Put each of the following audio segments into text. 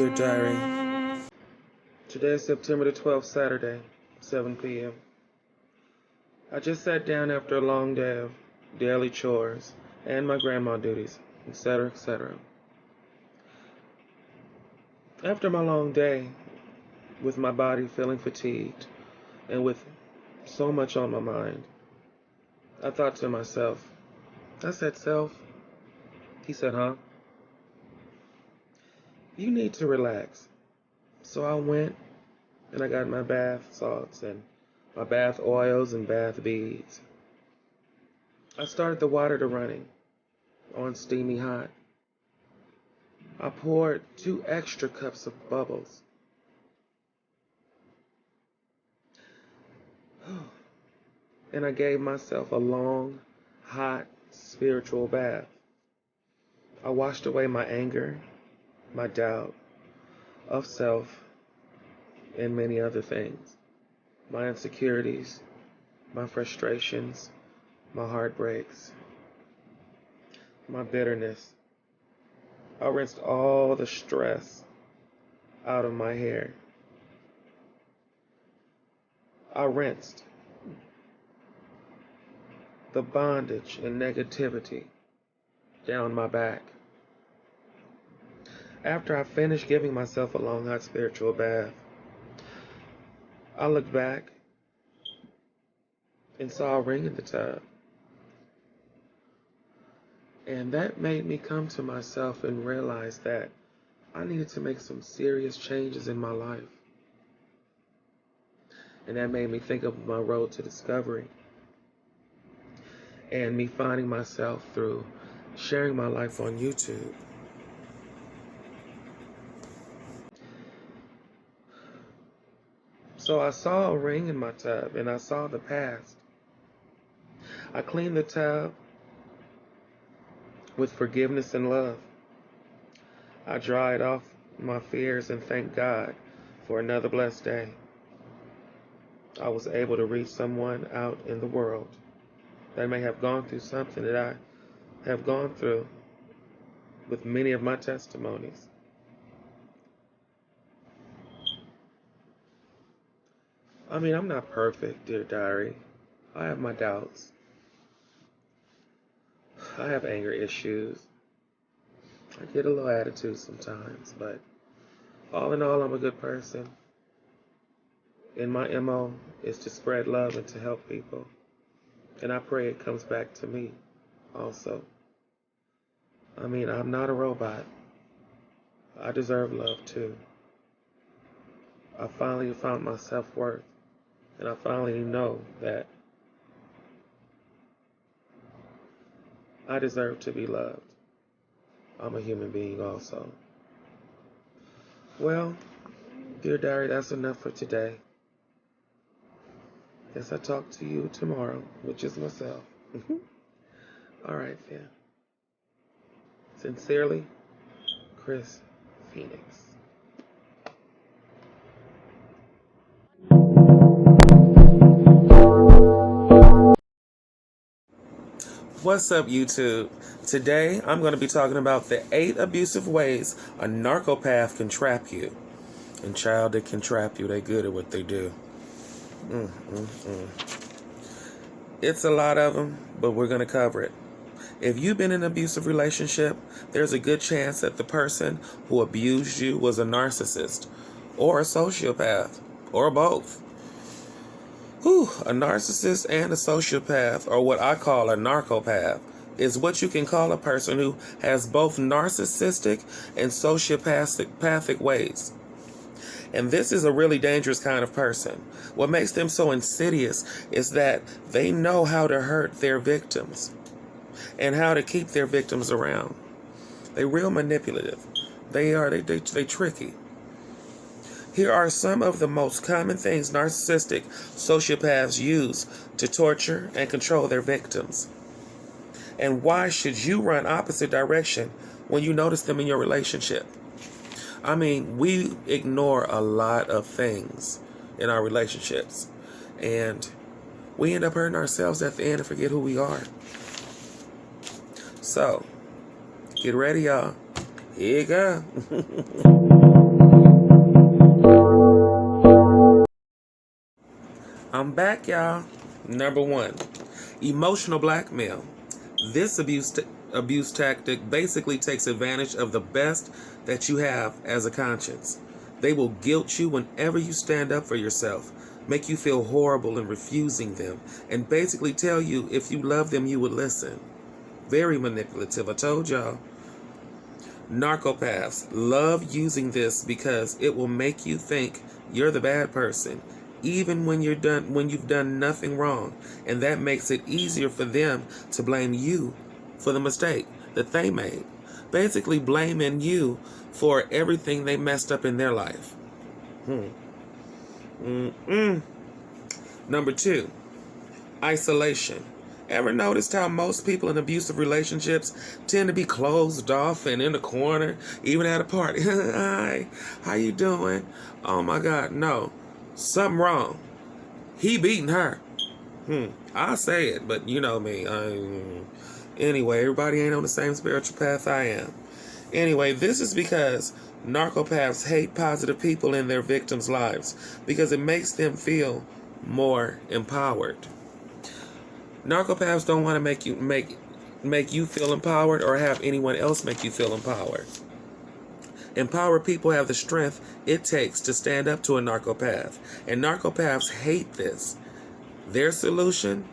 Dear Diary, today is September the 12th, Saturday, 7 p.m. I just sat down after a long day of daily chores and my grandma duties, etc., etc. After my long day, with my body feeling fatigued and with so much on my mind, I thought to myself, I said, "Self," he said, "Huh? You need to relax." So I went and I got my bath salts and my bath oils and bath beads. I started the water to running on steamy hot. I poured 2 extra cups of bubbles. And I gave myself a long, hot, spiritual bath. I washed away my anger, my doubt of self, and many other things. My insecurities, my frustrations, my heartbreaks, my bitterness. I rinsed all the stress out of my hair. I rinsed the bondage and negativity down my back. After I finished giving myself a long, hot spiritual bath, I looked back and saw a ring in the tub. And that made me come to myself and realize that I needed to make some serious changes in my life. And that made me think of my road to discovery and me finding myself through sharing my life on YouTube. So I saw a ring in my tub and I saw the past. I cleaned the tub with forgiveness and love. I dried off my fears and thanked God for another blessed day. I was able to reach someone out in the world that may have gone through something that I have gone through with many of my testimonies. I mean, I'm not perfect, dear diary. I have my doubts. I have anger issues. I get a little attitude sometimes, but all in all, I'm a good person. And my MO is to spread love and to help people. And I pray it comes back to me also. I mean, I'm not a robot. I deserve love too. I finally found my self-worth. And I finally know that I deserve to be loved. I'm a human being also. Well, dear diary, that's enough for today. Guess I talk to you tomorrow, which is myself. All right, then. Sincerely, KrisPheonix. What's up, YouTube? Today, I'm going to be talking about the 8 abusive ways a narcopath can trap you. And child, they can trap you. They're good at what they do. It's a lot of them, but we're going to cover it. If you've been in an abusive relationship, there's a good chance that the person who abused you was a narcissist, or a sociopath, or both. A narcissist and a sociopath, or what I call a narcopath, is what you can call a person who has both narcissistic and sociopathic ways. And this is a really dangerous kind of person. What makes them so insidious is that they know how to hurt their victims and how to keep their victims around. They're real manipulative. They tricky. Here are some of the most common things narcissistic sociopaths use to torture and control their victims. And why should you run opposite direction when you notice them in your relationship? I mean, we ignore a lot of things in our relationships. And we end up hurting ourselves at the end and forget who we are. So, get ready, y'all. Here you go. I'm back, y'all. Number 1, emotional blackmail. This abuse tactic basically takes advantage of the best that you have as a conscience. They will guilt you whenever you stand up for yourself, make you feel horrible in refusing them, and basically tell you if you love them, you would listen. Very manipulative, I told y'all. Narco-Paths love using this because it will make you think you're the bad person, even when you've done nothing wrong, and that makes it easier for them to blame you for the mistake that they made. Basically blaming you for everything they messed up in their life. Number 2, isolation. Ever noticed how most people in abusive relationships tend to be closed off and in the corner, even at a party? Hi, how you doing? Oh my God, no. Something wrong. He beating her. I'll say it, but you know me. Anyway, everybody ain't on the same spiritual path I am. Anyway, this is because narcopaths hate positive people in their victims' lives because it makes them feel more empowered. Narcopaths don't want to make you feel empowered or have anyone else make you feel empowered. Empowered people have the strength it takes to stand up to a narcopath, and narcopaths hate this. Their solution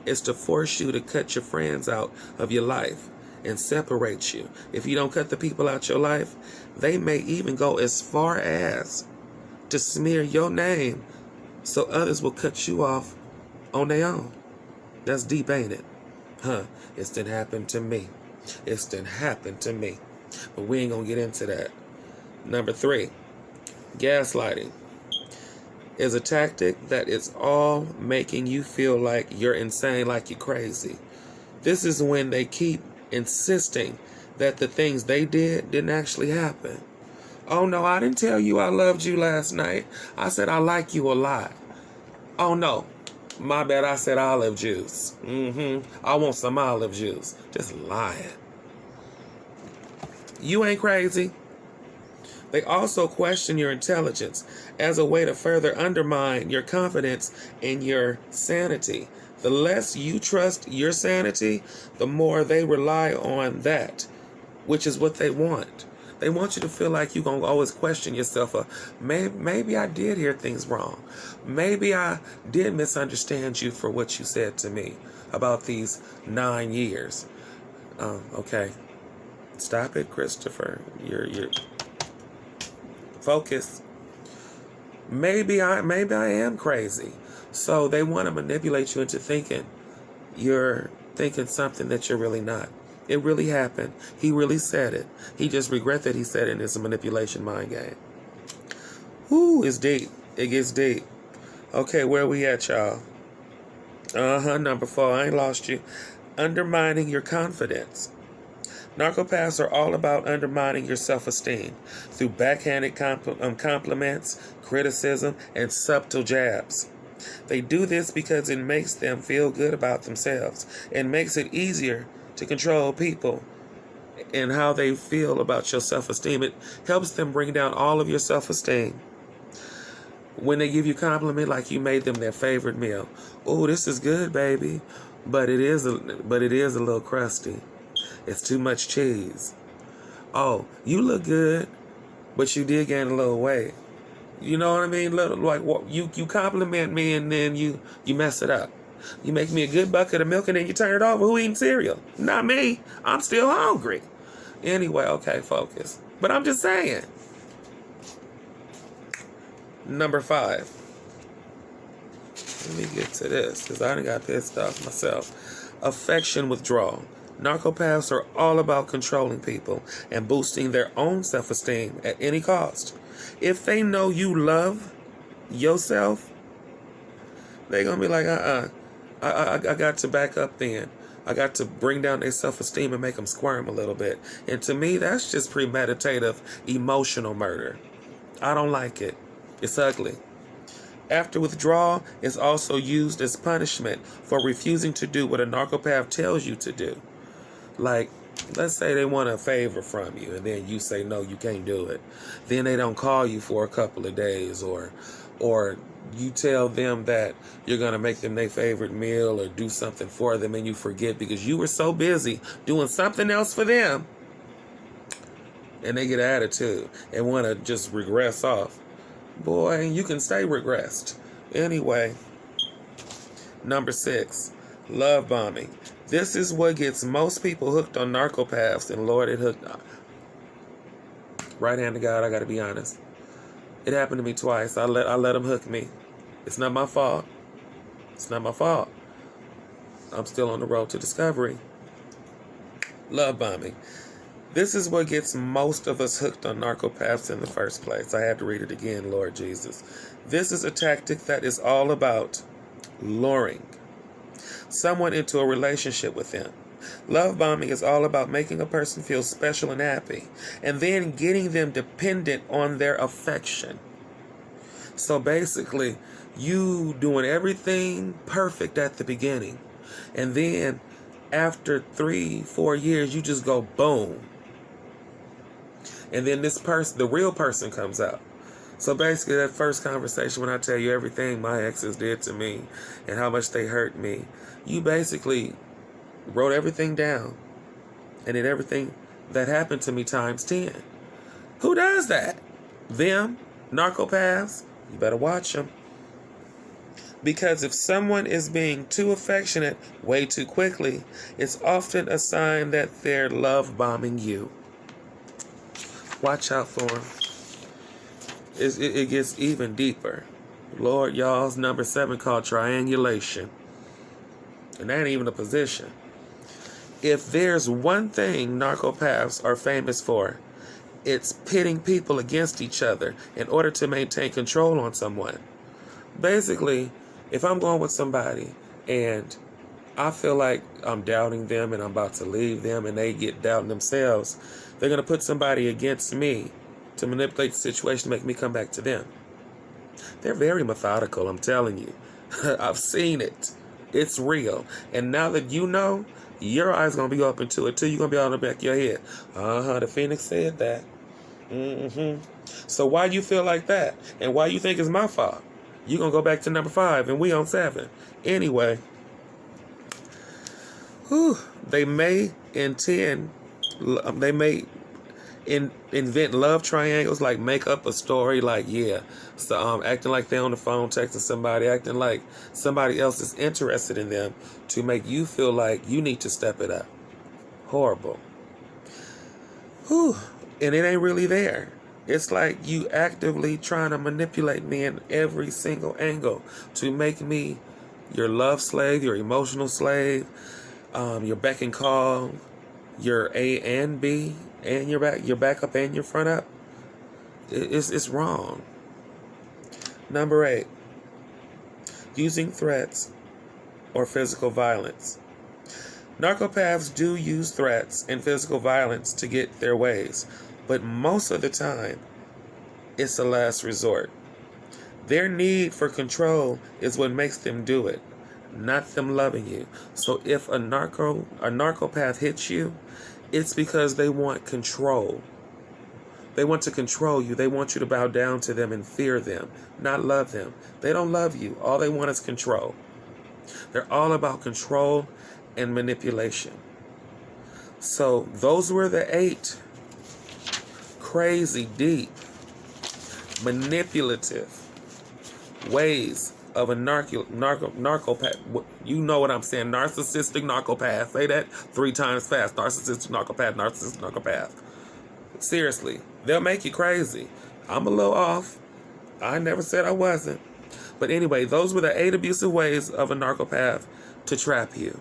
is to force you to cut your friends out of your life and separate you. If you don't cut the people out your life, they may even go as far as to smear your name so others will cut you off on their own. That's deep, ain't it? It's done happened to me. It's done happened to me. But we ain't gonna get into that. Number 3, gaslighting is a tactic that is all making you feel like you're insane, like you're crazy. This is when they keep insisting that the things they didn't actually happen. Oh no, I didn't tell you I loved you last night. I said I like you a lot. Oh no, my bad, I said olive juice. I want some olive juice. Just lying. You ain't crazy. They also question your intelligence as a way to further undermine your confidence and your sanity. The less you trust your sanity, the more they rely on that, which is what they want. They want you to feel like you're going to always question yourself. Maybe I did hear things wrong. Maybe I did misunderstand you for what you said to me about these 9 years. Okay. Stop it, Christopher. You're focus. Maybe I am crazy. So they want to manipulate you into thinking you're thinking something that you're really not. It really happened. He really said it. He just regrets that he said it, and it's a manipulation mind game. Whoo, it's deep. It gets deep. Okay, where we at, y'all? Number 4. I ain't lost you. Undermining your confidence. Narcopaths are all about undermining your self-esteem through backhanded compliments, criticism, and subtle jabs. They do this because it makes them feel good about themselves and makes it easier to control people and how they feel about your self-esteem. It helps them bring down all of your self-esteem. When they give you a compliment like you made them their favorite meal. Oh, this is good, baby, but it is a little crusty. It's too much cheese. Oh, you look good, but you did gain a little weight. You know what I mean? Like you compliment me and then you mess it up. You make me a good bucket of milk and then you turn it over. Who eating cereal? Not me. I'm still hungry. Anyway, okay, focus. But I'm just saying. Number 5. Let me get to this because I done got pissed off myself. Affection withdrawal. Narcopaths are all about controlling people and boosting their own self-esteem at any cost. If they know you love yourself, they're going to be like, I got to back up then. I got to bring down their self-esteem and make them squirm a little bit. And to me, that's just premeditative emotional murder. I don't like it. It's ugly. After withdrawal is also used as punishment for refusing to do what a narcopath tells you to do. Like, Let's say they want a favor from you, and then you say, no, you can't do it. Then they don't call you for a couple of days, or you tell them that you're going to make them their favorite meal or do something for them, and you forget because you were so busy doing something else for them. And they get an attitude and want to just regress off. Boy, you can stay regressed. Anyway, number 6, love bombing. This is what gets most people hooked on Narco-Paths, and Lord, it hooked. Right hand to God, I got to be honest. It happened to me twice. I let them hook me. It's not my fault. It's not my fault. I'm still on the road to discovery. Love bombing. This is what gets most of us hooked on Narco-Paths in the first place. I had to read it again, Lord Jesus. This is a tactic that is all about luring someone into a relationship with them. Love bombing is all about making a person feel special and happy, and then getting them dependent on their affection. So basically, you doing everything perfect at the beginning, and then after 3-4 years, you just go boom. And then this person, the real person, comes out. So basically, that first conversation when I tell you everything my exes did to me and how much they hurt me, you basically wrote everything down and did everything that happened to me times 10. Who does that? Them? Narco-Paths? You better watch them. Because if someone is being too affectionate way too quickly, it's often a sign that they're love bombing you. Watch out for them. It gets even deeper. Lord, y'all's number 7 called triangulation. And that ain't even a position. If there's one thing Narco-Paths are famous for, it's pitting people against each other in order to maintain control on someone. Basically, if I'm going with somebody and I feel like I'm doubting them and I'm about to leave them and they get doubting themselves, they're going to put somebody against me to manipulate the situation to make me come back to them. They're very methodical, I'm telling you. I've seen it. It's real. And now that you know, your eyes going to be open to it too. You're going to be on the back of your head. The Phoenix said that. So why you feel like that? And why you think it's my fault? You're going to go back to number 5 and we on 7. Anyway. They may invent love triangles, like make up a story, like so acting like they're on the phone texting somebody, acting like somebody else is interested in them to make you feel like you need to step it up. Horrible. And it ain't really there. It's like you actively trying to manipulate me in every single angle to make me your love slave, your emotional slave, your beck and call, your A and B, and your back up and your front up. It's wrong. Number 8, using threats or physical violence. Narco-Paths do use threats and physical violence to get their ways, but most of the time, it's a last resort. Their need for control is what makes them do it, not them loving you. So if a Narco-Path hits you, it's because they want control. They want to control you. They want you to bow down to them and fear them, not love them. They don't love you. All they want is control. They're all about control and manipulation. So those were the 8 crazy, deep, manipulative ways of a narcopath. You know what I'm saying. Narcissistic narcopath. Say that 3 times fast. Narcissistic narcopath. Narcissistic narcopath. Seriously, they'll make you crazy. I'm a little off. I never said I wasn't. But anyway, those were the 8 abusive ways of a narcopath to trap you.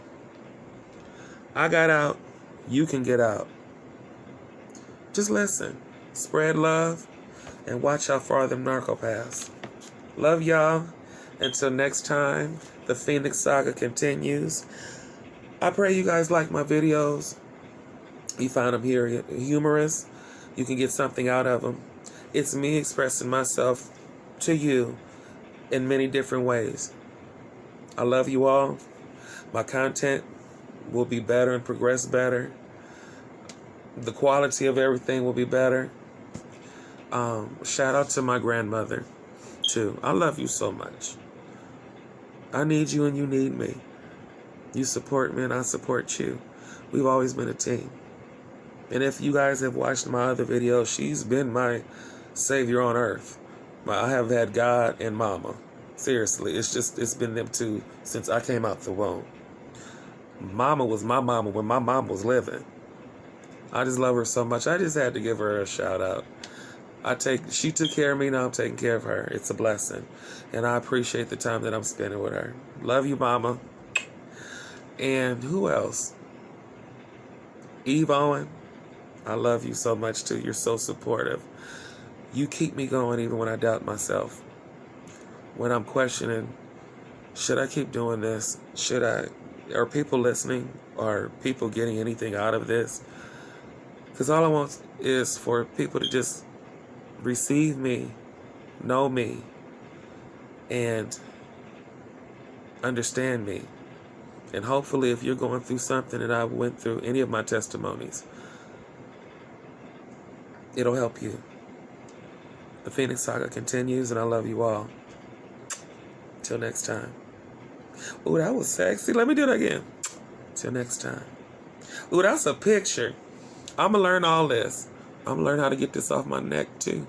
I got out. You can get out. Just listen. Spread love. And watch how far them Narco-Paths. Love y'all. Until next time, the Phoenix Saga continues. I pray you guys like my videos. You find them here humorous. You can get something out of them. It's me expressing myself to you in many different ways. I love you all. My content will be better and progress better. The quality of everything will be better. Shout out to my grandmother, too. I love you so much. I need you and you need me. You support me and I support you. We've always been a team. And if you guys have watched my other videos, she's been my savior on earth. I have had God and Mama. Seriously, it's been them two since I came out the womb. Mama was my mama when my mom was living. I just love her so much. I just had to give her a shout out. She took care of me, now I'm taking care of her. It's a blessing. And I appreciate the time that I'm spending with her. Love you, Mama. And who else? Eve Owen. I love you so much too. You're so supportive. You keep me going even when I doubt myself. When I'm questioning, should I keep doing this? Should I? Are people listening? Are people getting anything out of this? Because all I want is for people to just receive me, know me, and understand me. And hopefully if you're going through something that I went through, any of my testimonies, it'll help you. The Phoenix Saga continues, and I love you all. Till next time. Ooh, that was sexy. Let me do that again. Till next time. Ooh, that's a picture. I'm going to learn all this. I'm going to learn how to get this off my neck, too.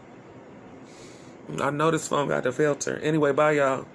I know this phone got the filter. Anyway, bye, y'all.